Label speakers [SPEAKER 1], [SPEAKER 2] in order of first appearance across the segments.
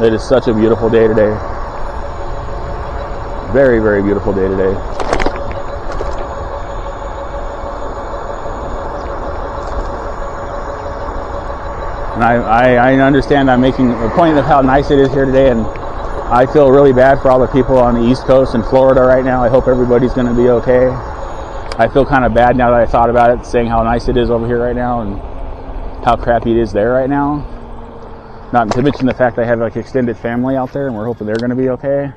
[SPEAKER 1] It is such a beautiful day today. Very, very beautiful day today. And I understand I'm making a point of how nice it is here today, and I feel really bad for all the people on the East Coast in Florida right now. I hope everybody's going to be okay. I feel kind of bad now that I thought about it, saying how nice it is over here right now and how crappy it is there right now. Not to mention the fact I have like extended family out there, and we're hoping they're going to be okay.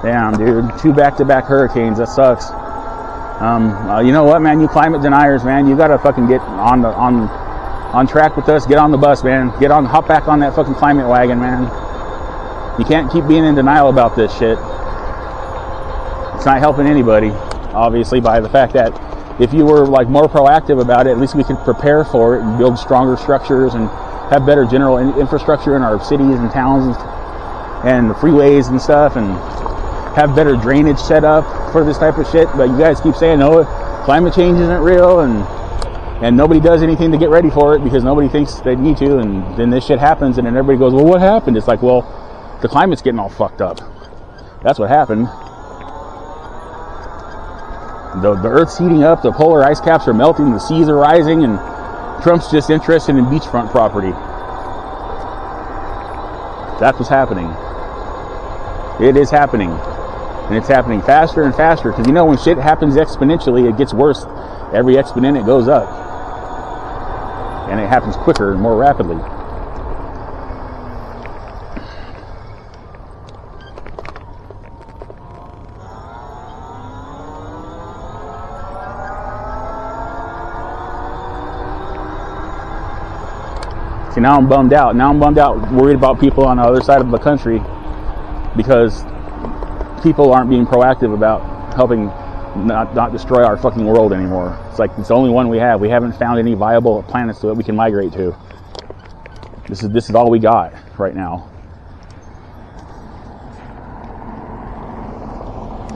[SPEAKER 1] Damn, dude, 2 back-to-back hurricanes. That sucks. You know what, man? You climate deniers, man. You gotta fucking get on track with us. Get on the bus, man. Hop back on that fucking climate wagon, man. You can't keep being in denial about this shit. It's not helping anybody, obviously, by the fact that if you were like more proactive about it, at least we could prepare for it and build stronger structures and have better general infrastructure in our cities and towns and the freeways and stuff, and have better drainage set up for this type of shit. But you guys keep saying, no, climate change isn't real, and nobody does anything to get ready for it because nobody thinks they need to, and then this shit happens, and then everybody goes, well, what happened? It's like, well, the climate's getting all fucked up. That's what happened. The Earth's heating up, the polar ice caps are melting, the seas are rising, and Trump's just interested in beachfront property. That's what's happening. It is happening. And it's happening faster and faster, because you know when shit happens exponentially, it gets worse. Every exponent it goes up. And it happens quicker and more rapidly. See, now I'm bummed out. Worried about people on the other side of the country, because people aren't being proactive about helping not destroy our fucking world anymore. It's like it's the only one we have. We haven't found any viable planets that we can migrate to. This is all we got right now.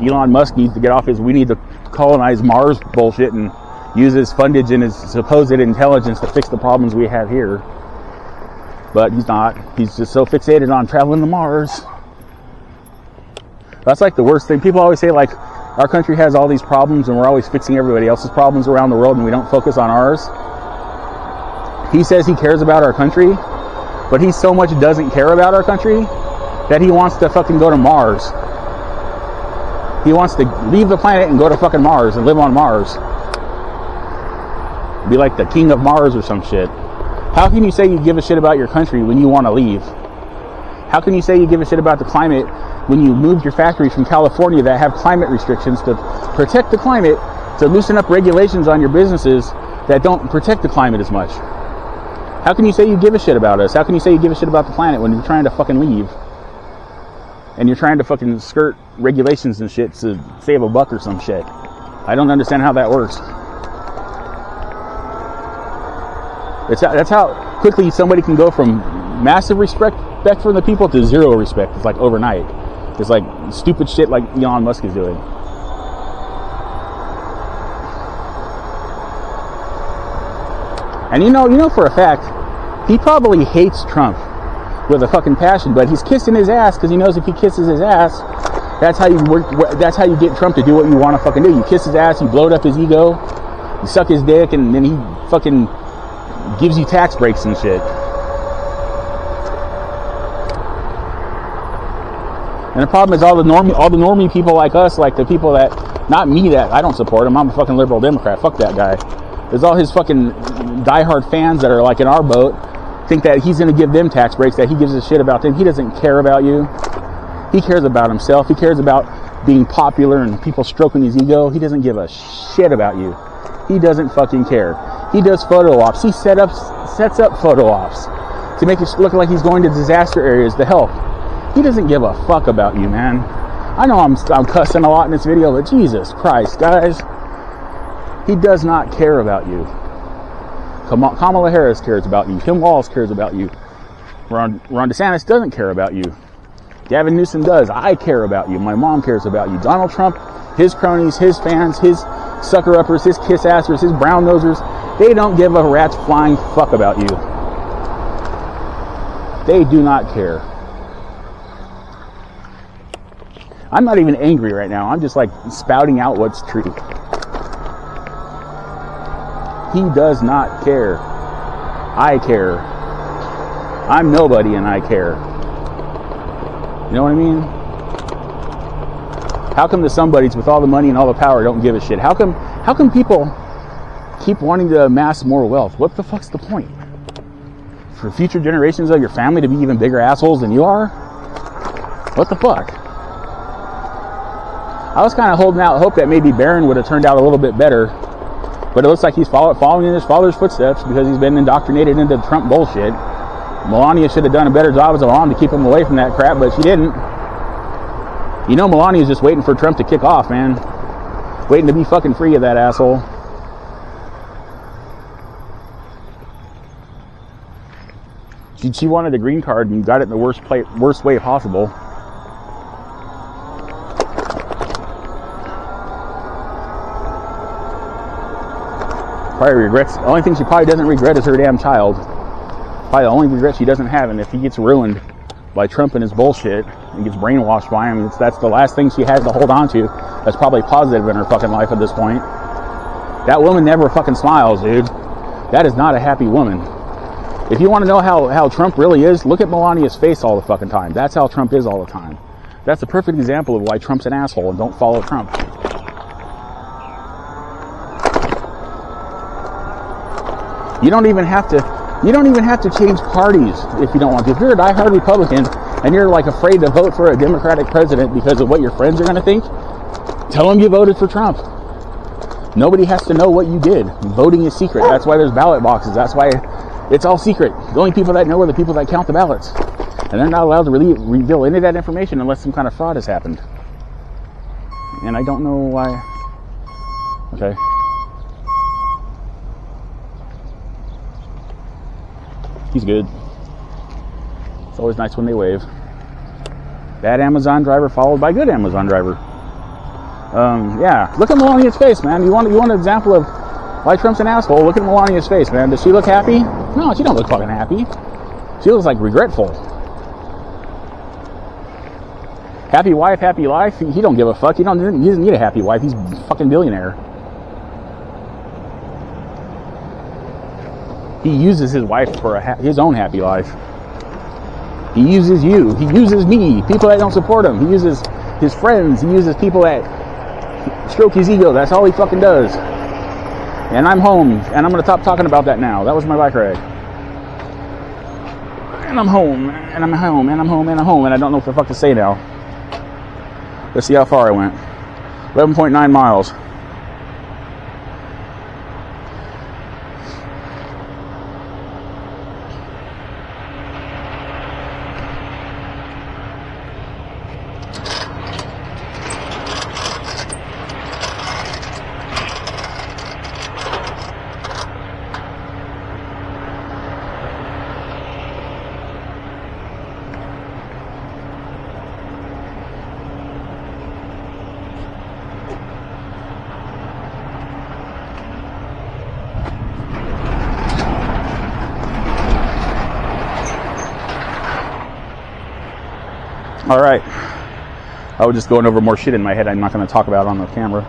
[SPEAKER 1] Elon Musk needs to get off his we need to colonize Mars bullshit and use his fundage and his supposed intelligence to fix the problems we have here. But he's not. He's just so fixated on traveling to Mars. That's like the worst thing. People always say like our country has all these problems and we're always fixing everybody else's problems around the world and we don't focus on ours. He says he cares about our country, but he so much doesn't care about our country that he wants to fucking go to Mars. He wants to leave the planet and go to fucking Mars and live on Mars. Be like the king of Mars or some shit. How can you say you give a shit about your country when you want to leave? How can you say you give a shit about the climate when you moved your factories from California that have climate restrictions to protect the climate, to loosen up regulations on your businesses that don't protect the climate as much? How can you say you give a shit about us? How can you say you give a shit about the planet when you're trying to fucking leave? And you're trying to fucking skirt regulations and shit to save a buck or some shit. I don't understand how that works. That's how quickly somebody can go from massive respect from the people to zero respect. It's like overnight. It's like stupid shit like Elon Musk is doing. And you know for a fact, he probably hates Trump with a fucking passion, but he's kissing his ass because he knows if he kisses his ass, that's how you get Trump to do what you want to fucking do. You kiss his ass, you blow up his ego, you suck his dick, and then he fucking gives you tax breaks and shit. And the problem is all the normie people like us, like the people that, not me, that I don't support him. I'm a fucking liberal Democrat. Fuck that guy. There's all his fucking diehard fans that are like in our boat, think that he's going to give them tax breaks, that he gives a shit about them. He doesn't care about you. He cares about himself. He cares about being popular and people stroking his ego. He doesn't give a shit about you. He doesn't fucking care. He does photo ops. He sets up photo ops to make it look like he's going to disaster areas to help. He doesn't give a fuck about you, man. I know I'm cussing a lot in this video, but Jesus Christ, guys. He does not care about you. Kamala Harris cares about you. Tim Walz cares about you. Ron DeSantis doesn't care about you. Gavin Newsom does. I care about you. My mom cares about you. Donald Trump, his cronies, his fans, his sucker-uppers, his kiss-assers, his brown-nosers, they don't give a rat's flying fuck about you. They do not care. I'm not even angry right now. I'm just like spouting out what's true. He does not care. I care. I'm nobody and I care. You know what I mean? How come the somebodies with all the money and all the power don't give a shit? How come people keep wanting to amass more wealth? What the fuck's the point? For future generations of your family to be even bigger assholes than you are? What the fuck? I was kind of holding out hope that maybe Barron would have turned out a little bit better, but it looks like he's following in his father's footsteps because he's been indoctrinated into Trump bullshit. Melania should have done a better job as a mom to keep him away from that crap, but she didn't. You know Melania's just waiting for Trump to kick off, man. Waiting to be fucking free of that asshole. She wanted a green card and got it in the worst way possible. Probably regrets. The only thing she probably doesn't regret is her damn child. Probably the only regret she doesn't have, and if he gets ruined by Trump and his bullshit and gets brainwashed by him, that's the last thing she has to hold on to. That's probably positive in her fucking life at this point. That woman never fucking smiles, dude. That is not a happy woman. If you want to know how Trump really is, look at Melania's face all the fucking time. That's how Trump is all the time. That's a perfect example of why Trump's an asshole and don't follow Trump. You don't even have to change parties if you don't want to. If you're a diehard Republican and you're like afraid to vote for a Democratic president because of what your friends are going to think, tell them you voted for Trump. Nobody has to know what you did. Voting is secret. That's why there's ballot boxes. That's why it's all secret. The only people that know are the people that count the ballots. And they're not allowed to reveal any of that information unless some kind of fraud has happened. And I don't know why. Okay. He's good. It's always nice when they wave. Bad Amazon driver followed by good Amazon driver. Yeah. Look at Melania's face, man. You want an example of why Trump's an asshole? Look at Melania's face, man. Does she look happy? No, she don't look fucking happy. She looks like regretful. Happy wife, happy life. He don't give a fuck. He doesn't need a happy wife. He's a fucking billionaire. He uses his wife for his own happy life. He uses you. He uses me. People that don't support him. He uses his friends. He uses people that stroke his ego. That's all he fucking does. And I'm home. And I'm going to stop talking about that now. That was my bike ride. And I'm home. And I'm home. And I'm home. And I'm home. And I don't know what the fuck to say now. Let's see how far I went. 11.9 miles. All right. I was just going over more shit in my head I'm not going to talk about on the camera.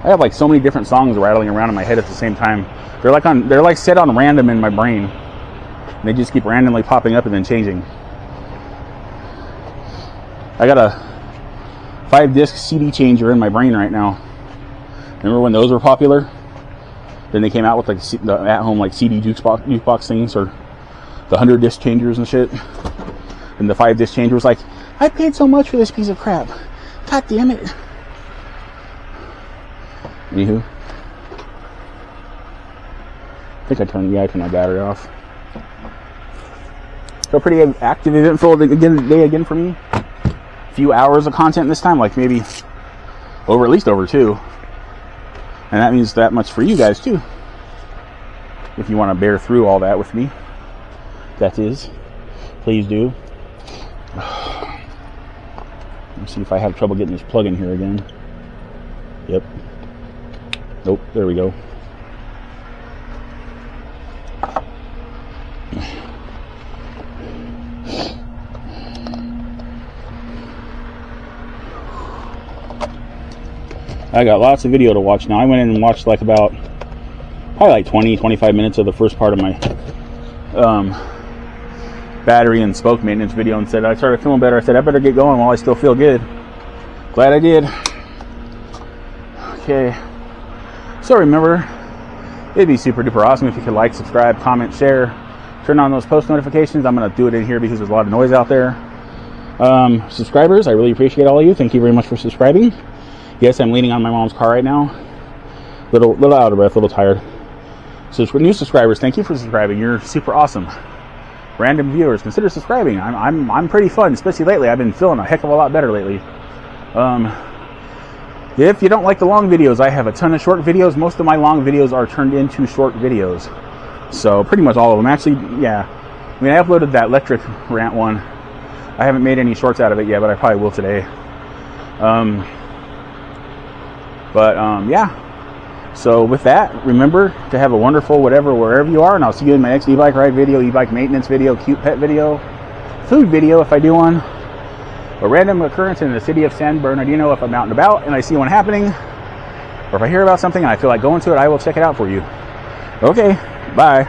[SPEAKER 1] I have like so many different songs rattling around in my head at the same time. They're like set on random in my brain. And they just keep randomly popping up and then changing. I got a 5-disc CD changer in my brain right now. Remember when those were popular? Then they came out with like the at-home like CD jukebox things, or the 100-disc changers and shit. And the 5-disc changer was like, I paid so much for this piece of crap. God damn it. Anywho. I think I turned my battery off. So pretty active, eventful day again for me. A few hours of content this time, like maybe at least over 2. And that means that much for you guys too. If you want to bear through all that with me. That is. Please do. Let's see if I have trouble getting this plug in here again. Yep. Nope, there we go. I got lots of video to watch now. I went in and watched like about probably like 20-25 minutes of the first part of my battery and spoke maintenance video, and said I started feeling better. I said I better get going while I still feel good. Glad I did. Okay, so remember, it'd be super duper awesome if you could like, subscribe, comment, share, turn on those post notifications. I'm going to do it in here because there's a lot of noise out there. Subscribers, I really appreciate all of you. Thank you very much for subscribing. Yes, I'm leaning on my mom's car right now. Little out of breath, a little tired. So new subscribers, thank you for subscribing. You're super awesome. Random viewers, consider subscribing. I'm pretty fun, especially lately. I've been feeling a heck of a lot better lately. If you don't like the long videos, I have a ton of short videos. Most of my long videos are turned into short videos. So pretty much all of them. Actually, yeah. I mean, I uploaded that electric rant one. I haven't made any shorts out of it yet, but I probably will today. Yeah. So with that, remember to have a wonderful whatever, wherever you are, and I'll see you in my next e-bike ride video, e-bike maintenance video, cute pet video, food video if I do one, a random occurrence in the city of San Bernardino if I'm out and about and I see one happening, or if I hear about something and I feel like going to it, I will check it out for you. Okay, bye.